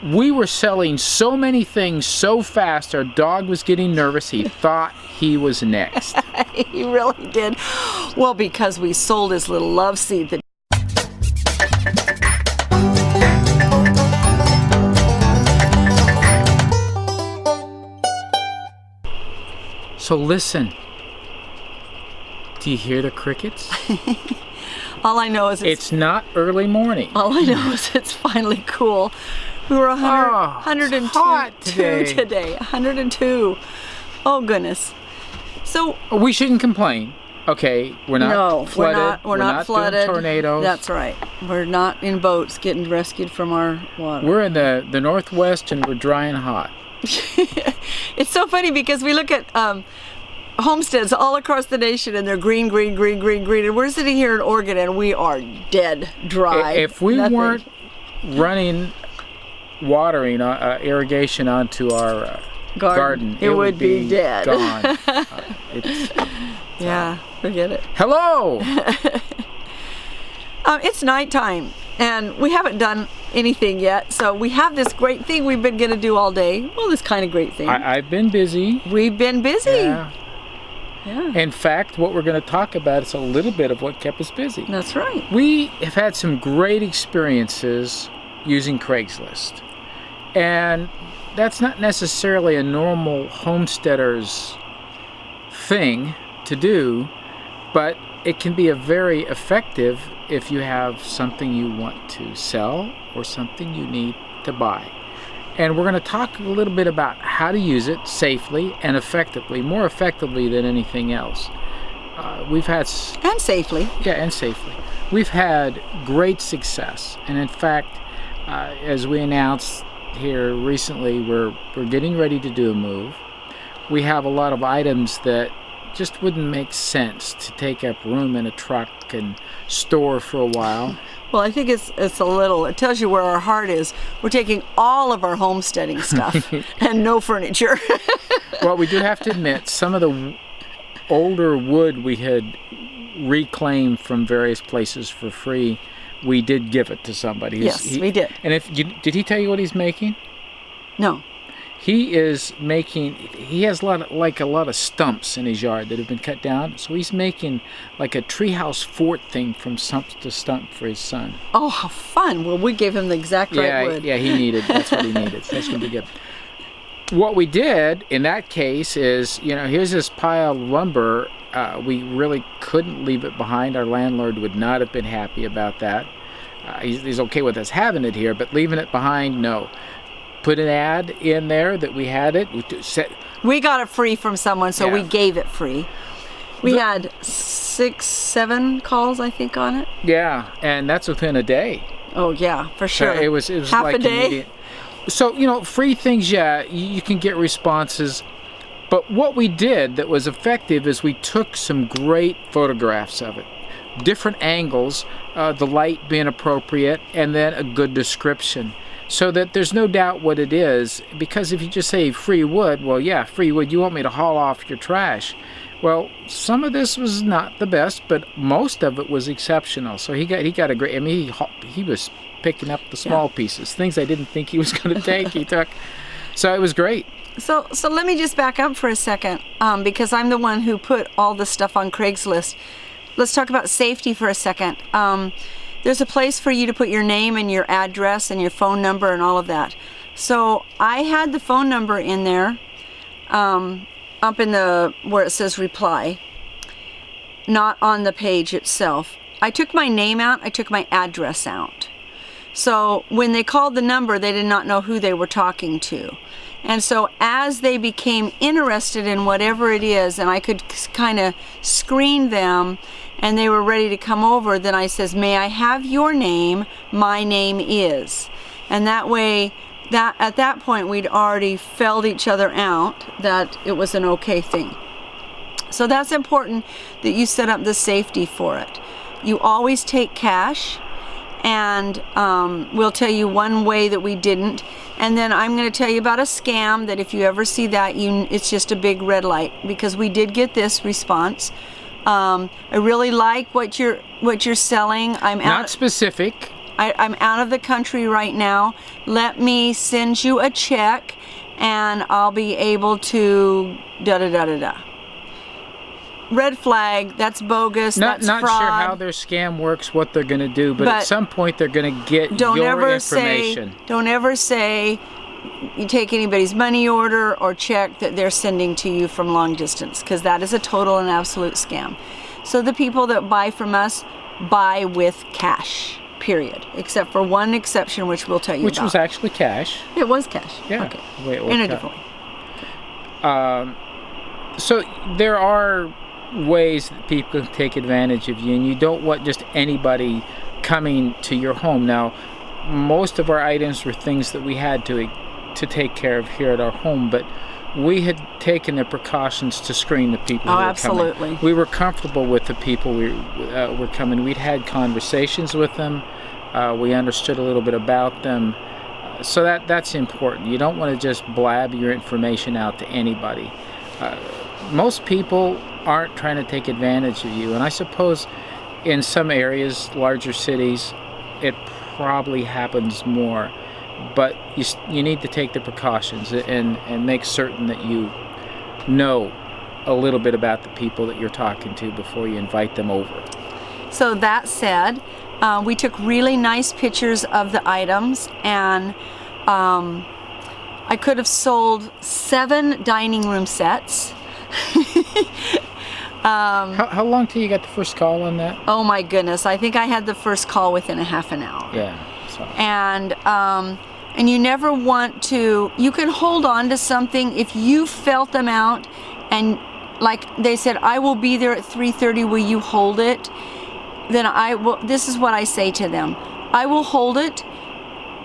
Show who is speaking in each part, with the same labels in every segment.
Speaker 1: we were selling so many things so fast, our dog was getting nervous. He thought he was next.
Speaker 2: He really did. Well, because we sold his little love seat that
Speaker 1: So listen, do you hear the crickets?
Speaker 2: all I know is
Speaker 1: It's not early morning.
Speaker 2: all I know is it's finally cool. We were 102
Speaker 1: it's hot today.
Speaker 2: 102. Oh goodness. So
Speaker 1: We shouldn't complain. Okay, we're not flooded.
Speaker 2: We're not flooded.
Speaker 1: Doing tornadoes.
Speaker 2: That's right. We're not in boats getting rescued from our water.
Speaker 1: We're in the Northwest and we're dry and hot.
Speaker 2: It's so funny because we look at homesteads all across the nation and they're green, green, green, green, green. And we're sitting here in Oregon and we are dead dry.
Speaker 1: If we
Speaker 2: Nothing.
Speaker 1: weren't running watering irrigation onto our garden,
Speaker 2: it would be dead.
Speaker 1: Gone.
Speaker 2: Yeah, forget it.
Speaker 1: Hello.
Speaker 2: It's nighttime and we haven't done anything yet. So we have this great thing we've been going to do all day. Well, this kind of great thing.
Speaker 1: I've been busy.
Speaker 2: We've been busy.
Speaker 1: Yeah.
Speaker 2: Yeah.
Speaker 1: In fact, what we're going to talk about is a little bit of what kept us busy.
Speaker 2: That's right.
Speaker 1: We have had some great experiences using Craigslist. And that's not necessarily a normal homesteader's thing to do, but it can be a very effective if you have something you want to sell or something you need to buy. And we're going to talk a little bit about how to use it safely and effectively, more effectively than anything else.
Speaker 2: And safely.
Speaker 1: Yeah, and safely. We've had great success. And in fact, as we announced here recently, we're getting ready to do a move. We have a lot of items that just wouldn't make sense to take up room in a truck and store for a while.
Speaker 2: Well, I think it tells you where our heart is. We're taking all of our homesteading stuff and no furniture.
Speaker 1: Well, we do have to admit, some of the older wood we had reclaimed from various places for free, we did give it to somebody.
Speaker 2: Yes, we did.
Speaker 1: And did he tell you what he's making?
Speaker 2: No.
Speaker 1: He has a lot of stumps in his yard that have been cut down. So he's making like a treehouse fort thing from stump to stump for his son.
Speaker 2: Oh, how fun. Well, we gave him the exact right wood.
Speaker 1: Yeah, that's what he needed. So that's going to be good. What we did in that case is, here's this pile of lumber. We really couldn't leave it behind. Our landlord would not have been happy about that. He's okay with us having it here, but leaving it behind, no. Put an ad in there that we had it.
Speaker 2: We got it free from someone, so we gave it free. We had 6-7 calls, I think, on it.
Speaker 1: Yeah, and that's within a day.
Speaker 2: Oh yeah, for sure.
Speaker 1: So it was
Speaker 2: half
Speaker 1: like
Speaker 2: a day.
Speaker 1: Immediate. So free things, you can get responses. But what we did that was effective is we took some great photographs of it, different angles, the light being appropriate, and then a good description. So that there's no doubt what it is, because if you just say free wood, well, yeah, free wood, you want me to haul off your trash. Well, some of this was not the best, but most of it was exceptional. So he got a great, he was picking up the small pieces, things I didn't think he was going to take, he took. So it was great.
Speaker 2: So let me just back up for a second, because I'm the one who put all this stuff on Craigslist. Let's talk about safety for a second. There's a place for you to put your name and your address and your phone number and all of that. So I had the phone number in there, up in where it says reply, not on the page itself. I took my name out, I took my address out. So when they called the number, they did not know who they were talking to. And so as they became interested in whatever it is, and I could kind of screen them, and they were ready to come over, then I says, may I have your name? My name is. And that way, at that point, we'd already filled each other out that it was an okay thing. So that's important that you set up the safety for it. You always take cash, and we'll tell you one way that we didn't. And then I'm going to tell you about a scam that if you ever see that, it's just a big red light, because we did get this response. I really like what you're selling.
Speaker 1: Not specific.
Speaker 2: I'm out of the country right now. Let me send you a check and I'll be able to da-da-da-da-da. Red flag, that's bogus, that's fraud.
Speaker 1: Not sure how their scam works, what they're going to do, but at some point they're going to get your information.
Speaker 2: Don't ever say you take anybody's money order or check that they're sending to you from long distance, because that is a total and absolute scam. So the people that buy from us buy with cash, period. Except for one exception, which we'll tell you about.
Speaker 1: Which was actually cash.
Speaker 2: It was cash.
Speaker 1: Yeah.
Speaker 2: Okay. In a different way.
Speaker 1: So there are ways that people can take advantage of you, and you don't want just anybody coming to your home. Now, most of our items were things that we had to take care of here at our home, but we had taken the precautions to screen the people who were
Speaker 2: absolutely.
Speaker 1: coming. We were comfortable with the people were coming. We'd had conversations with them. We understood a little bit about them. So that's important. You don't want to just blab your information out to anybody. Most people aren't trying to take advantage of you, and I suppose in some areas, larger cities, it probably happens more. But you need to take the precautions and make certain that you know a little bit about the people that you're talking to before you invite them over.
Speaker 2: So that said, we took really nice pictures of the items, and I could have sold 7 dining room sets.
Speaker 1: How long till you got the first call on that?
Speaker 2: Oh my goodness, I think I had the first call within a half an hour.
Speaker 1: Yeah. So.
Speaker 2: And you never want to, you can hold on to something if you felt them out, and like they said, I will be there at 3:30, will you hold it? Then I will, this is what I say to them, I will hold it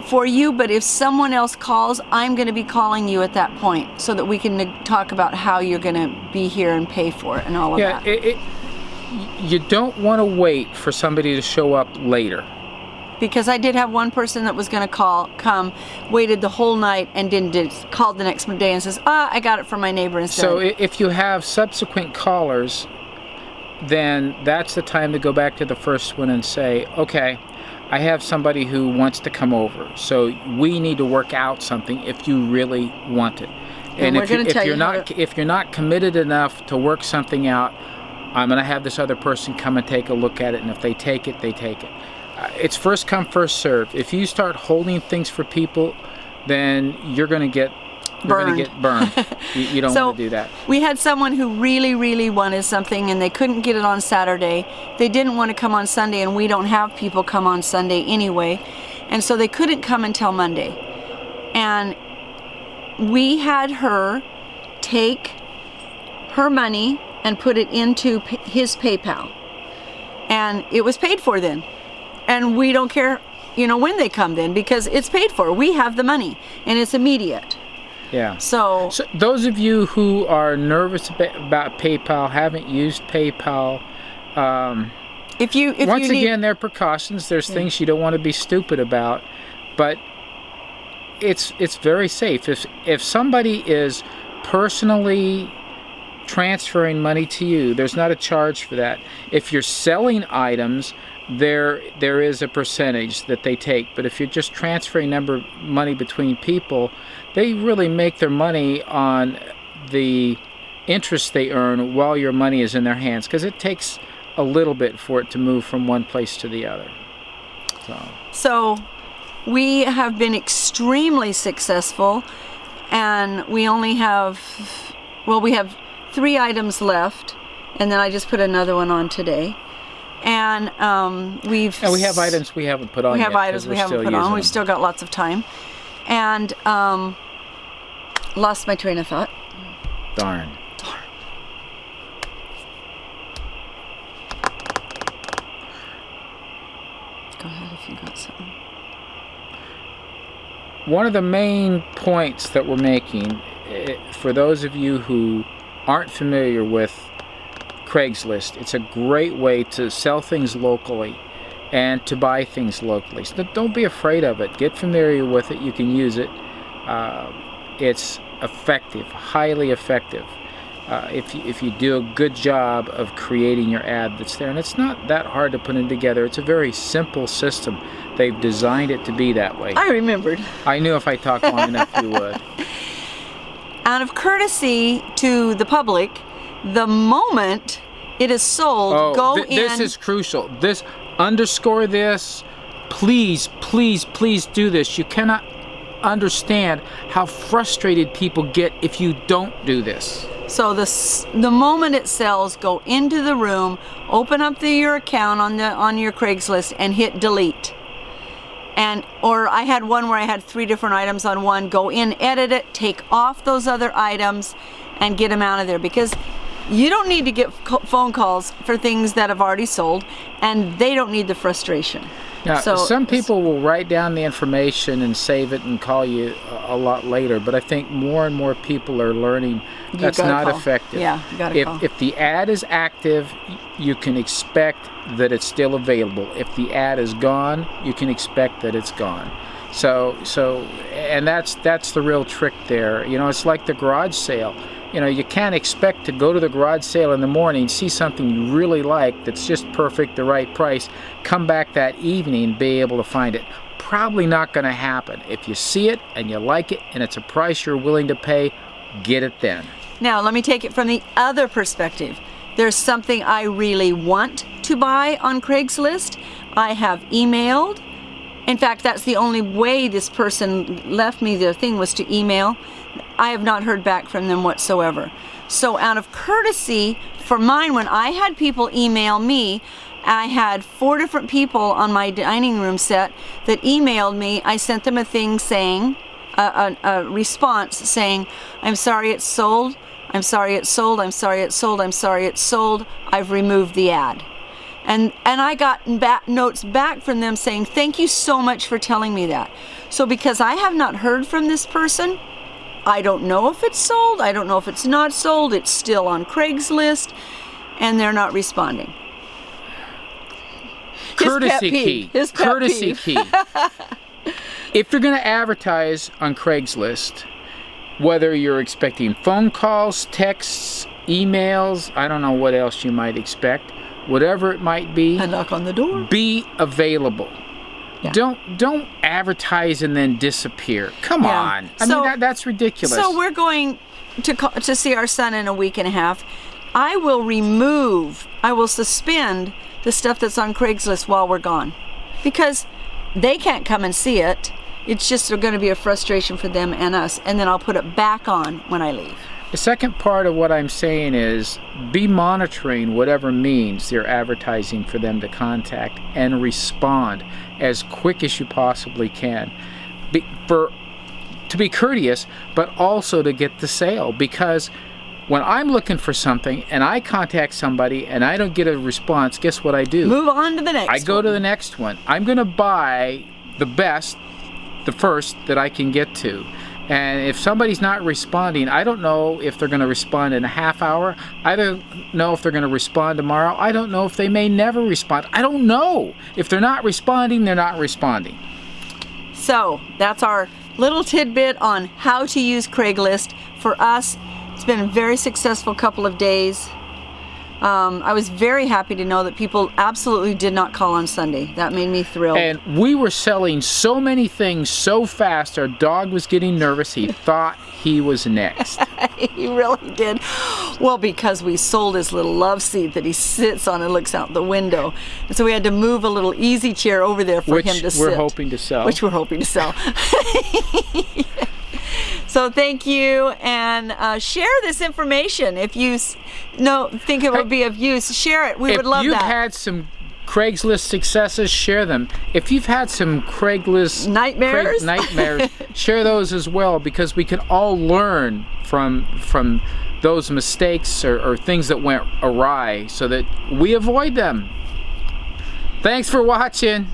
Speaker 2: for you, but if someone else calls, I'm going to be calling you at that point so that we can talk about how you're going to be here and pay for it and all of that.
Speaker 1: You don't want to wait for somebody to show up later.
Speaker 2: Because I did have one person that was going to come, waited the whole night, and called the next day and says, I got it from my neighbor instead.
Speaker 1: So if you have subsequent callers, then that's the time to go back to the first one and say, okay, I have somebody who wants to come over, so we need to work out something if you really want it. And if you're not committed enough to work something out, I'm going to have this other person come and take a look at it, and if they take it, they take it. It's first come, first serve. If you start holding things for people, then you're going to get burned. You don't want to do that.
Speaker 2: We had someone who really, really wanted something, and they couldn't get it on Saturday. They didn't want to come on Sunday, and we don't have people come on Sunday anyway. And so they couldn't come until Monday. And we had her take her money and put it into his PayPal. And it was paid for then. And we don't care, when they come then, because it's paid for. We have the money, and it's immediate.
Speaker 1: Yeah.
Speaker 2: So
Speaker 1: those of you who are nervous about PayPal, haven't used PayPal, once again, there are precautions. There's things you don't want to be stupid about, but it's very safe. If somebody is personally transferring money to you, there's not a charge for that. If you're selling items, there is a percentage that they take, but if you're just transferring money between people, they really make their money on the interest they earn while your money is in their hands, because it takes a little bit for it to move from one place to the other. So we have been extremely successful, and we only have 3 items left, and then I just put another one on today. And we have items we haven't put on. We have items we haven't put on. We've still got lots of time. And lost my train of thought. Darn.
Speaker 2: Go ahead if you got something.
Speaker 1: One of the main points that we're making, for those of you who aren't familiar with Craigslist, it's a great way to sell things locally and to buy things locally. So don't be afraid of it. Get familiar with it. You can use it. It's effective, highly effective. if you do a good job of creating your ad that's there. And it's not that hard to put it together. It's a very simple system. They've designed it to be that way.
Speaker 2: I remembered.
Speaker 1: I knew if I talked long enough you would.
Speaker 2: Out of courtesy to the public, the moment it is sold, go in.
Speaker 1: This is crucial. Underscore this. Please, please, please do this. You cannot understand how frustrated people get if you don't do this.
Speaker 2: So the moment it sells, go into the room, open up your account on your Craigslist, and hit delete. Or I had one where I had 3 different items on one. Go in, edit it, take off those other items, and get them out of there, because you don't need to get phone calls for things that have already sold, and they don't need the frustration.
Speaker 1: Now, some people will write down the information and save it and call you a lot later, but I think more and more people are learning that's not effective.
Speaker 2: Yeah, you gotta call.
Speaker 1: If the ad is active, you can expect that it's still available. If the ad is gone, you can expect that it's gone. And that's the real trick there. You know, it's like the garage sale. You know, you can't expect to go to the garage sale in the morning, see something you really like that's just perfect, the right price, come back that evening and be able to find it. Probably not going to happen. If you see it and you like it and it's a price you're willing to pay, get it then.
Speaker 2: Now, let me take it from the other perspective. There's something I really want to buy on Craigslist. I have emailed. In fact, that's the only way this person left me their thing, was to email. I have not heard back from them whatsoever. So out of courtesy for mine, when I had people email me, I had 4 different people on my dining room set that emailed me. I sent them a thing saying, a response saying, I'm sorry it's sold, I'm sorry it's sold, I'm sorry it's sold, I'm sorry it's sold, I've removed the ad. And I got notes back from them saying, thank you so much for telling me that. So because I have not heard from this person, I don't know if it's sold, I don't know if it's not sold, it's still on Craigslist, and they're not responding.
Speaker 1: Courtesy key. Courtesy key. If you're going to advertise on Craigslist, whether you're expecting phone calls, texts, emails, I don't know what else you might expect, whatever it might be,
Speaker 2: a knock on the door,
Speaker 1: be available. Yeah. Don't advertise and then disappear. Come on. I mean, that's ridiculous.
Speaker 2: So we're going to see our son in a week and a half. I will suspend the stuff that's on Craigslist while we're gone, because they can't come and see it. It's just going to be a frustration for them and us, and then I'll put it back on when I leave.
Speaker 1: The second part of what I'm saying is be monitoring whatever means you're advertising for them to contact, and respond as quick as you possibly can. To be courteous, but also to get the sale. Because when I'm looking for something and I contact somebody and I don't get a response, guess what I do?
Speaker 2: Move on to the next one.
Speaker 1: I go to the next one. I'm going to buy the first that I can get to. And if somebody's not responding, I don't know if they're going to respond in a half hour. I don't know if they're going to respond tomorrow. I don't know if they may never respond. I don't know. If they're not responding, they're not responding. So that's our little tidbit on how to use Craigslist. For us, it's been a very successful couple of days. I was very happy to know that people absolutely did not call on Sunday. That made me thrilled. And we were selling so many things so fast, our dog was getting nervous. He thought he was next.
Speaker 2: He really did. Well, because we sold his little love seat that he sits on and looks out the window. And so we had to move a little easy chair over there for him to sit.
Speaker 1: Which we're hoping to sell.
Speaker 2: So thank you, and share this information. If you think it would be of use, share it. We would love that. If you've
Speaker 1: had some Craigslist successes, share them. If you've had some Craigslist nightmares, share those as well, because we can all learn from those mistakes or things that went awry so that we avoid them. Thanks for watching.